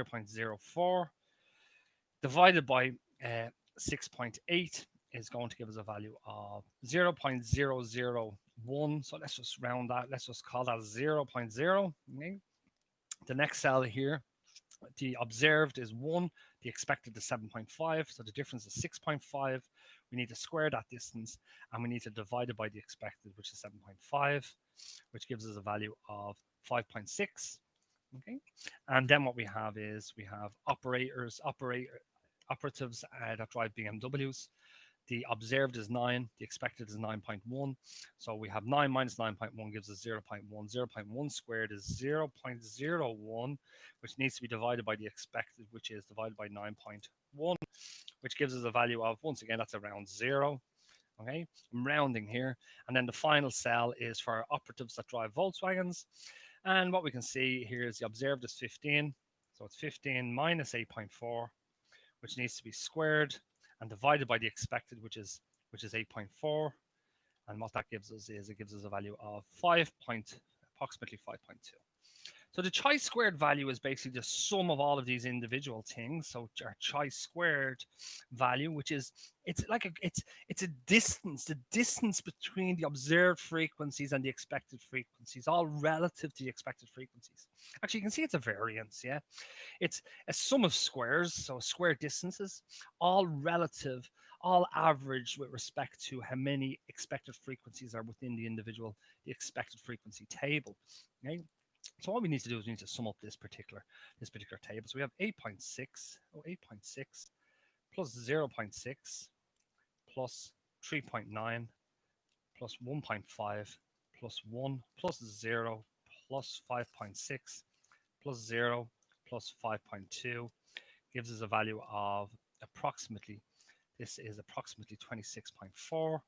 0.04 divided by 6.8 is going to give us a value of 0.001. So let's just round that. Let's just call that 0.0. Okay. The next cell here, the observed is 1, the expected is 7.5, so the difference is 6.5. We need to square that distance, and we need to divide it by the expected, which is 7.5, which gives us a value of 5.6. Okay, and then what we have is we have operatives that drive BMWs. The observed is 9, the expected is 9.1. So we have 9 minus 9.1 gives us 0.1. 0.1 squared is 0.01, which needs to be divided by the expected, which is divided by 9.1, which gives us a value of, once again, that's around 0. Okay, I'm rounding here. And then the final cell is for operatives that drive Volkswagens. And what we can see here is the observed is 15. So it's 15 minus 8.4, which needs to be squared and divided by the expected, which is 8.4. And what that gives us is it gives us a value of approximately 5.2. So the chi-squared value is basically the sum of all of these individual things. So our chi-squared value, which is it's a distance, the distance between the observed frequencies and the expected frequencies, all relative to the expected frequencies. Actually, you can see it's a variance, yeah. It's a sum of squares, so square distances, all relative, all averaged with respect to how many expected frequencies are within the expected frequency table. Okay. So what we need to do is we need to sum up this particular table. So we have 8.6 plus 0.6 plus 3.9 plus 1.5 plus 1 plus 0 plus 5.6 plus 0 plus 5.2 gives us a value of approximately 26.4,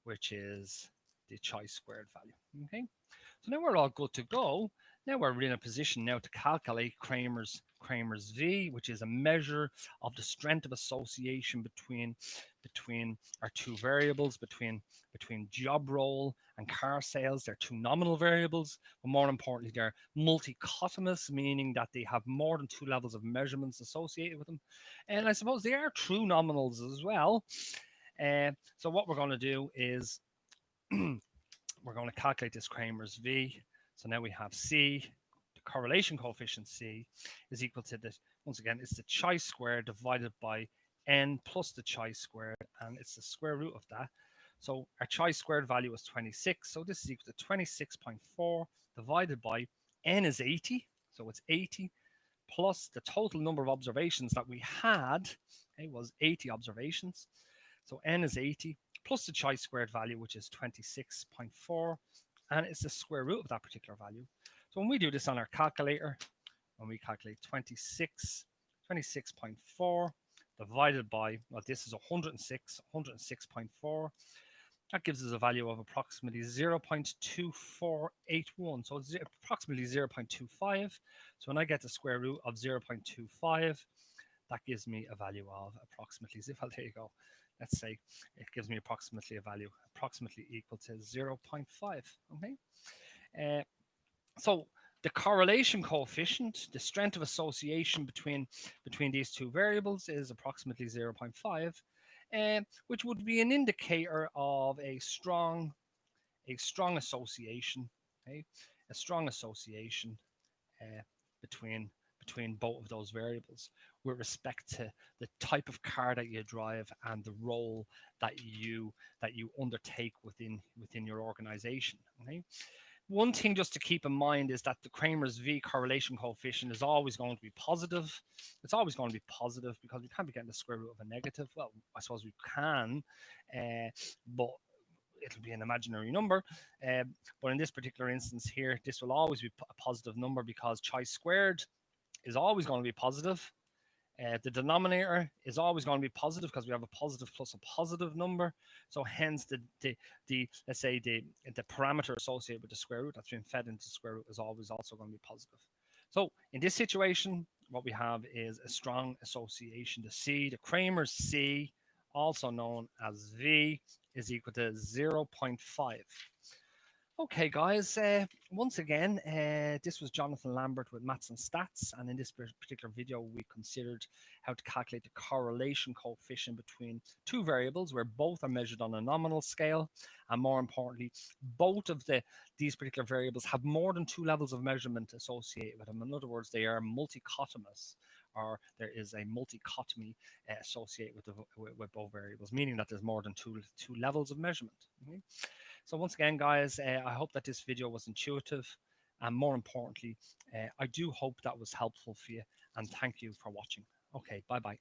which is the chi-squared value. Okay, so now we're all good to go. Now we're in a position now to calculate Cramer's V, which is a measure of the strength of association between our two variables, between job role and car sales. They're two nominal variables, but more importantly, they're multichotomous, meaning that they have more than 2 levels of measurements associated with them. And I suppose they are true nominals as well. So what we're going to do is we're going to calculate this Cramer's V. So now we have C, the correlation coefficient C is equal to this. Once again, it's the chi-squared divided by n plus the chi-squared, and it's the square root of that. So our chi-squared value is 26. So this is equal to 26.4 divided by n is 80. So it's 80 plus the total number of observations that we had. It was 80 observations. So n is 80 plus the chi-squared value, which is 26.4, and it's the square root of that particular value. So when we do this on our calculator, when we calculate 26.4 divided by, well, this is 106.4, that gives us a value of approximately 0.2481. So it's approximately 0.25. So when I get the square root of 0.25, that gives me a value of approximately, well, there you go. Let's say it gives me approximately a value approximately equal to 0.5. Okay. So the correlation coefficient, the strength of association between these two variables, is approximately 0.5, which would be an indicator of a strong association, okay? A strong association between both of those variables with respect to the type of car that you drive and the role that you undertake within your organization. Okay. One thing just to keep in mind is that the Cramer's V correlation coefficient is always going to be positive. It's always going to be positive because we can't be getting the square root of a negative. Well, I suppose we can, but it'll be an imaginary number. But in this particular instance here, this will always be a positive number because chi-squared is always going to be positive. The denominator is always going to be positive because we have a positive plus a positive number. So hence the let's say the parameter associated with the square root that's been fed into the square root is always also going to be positive. So in this situation, what we have is a strong association. The C, the Cramer's C, also known as V, is equal to 0.5. Okay, guys, once again, this was Jonathan Lambert with Maths and Stats, and in this particular video, we considered how to calculate the correlation coefficient between two variables where both are measured on a nominal scale, and more importantly, both of these particular variables have more than two levels of measurement associated with them. In other words, they are multichotomous, or there is a multichotomy associated with both variables, meaning that there's more than two levels of measurement. Okay? So once again, guys, I hope that this video was intuitive, and more importantly, I do hope that was helpful for you, and thank you for watching. Okay, bye-bye.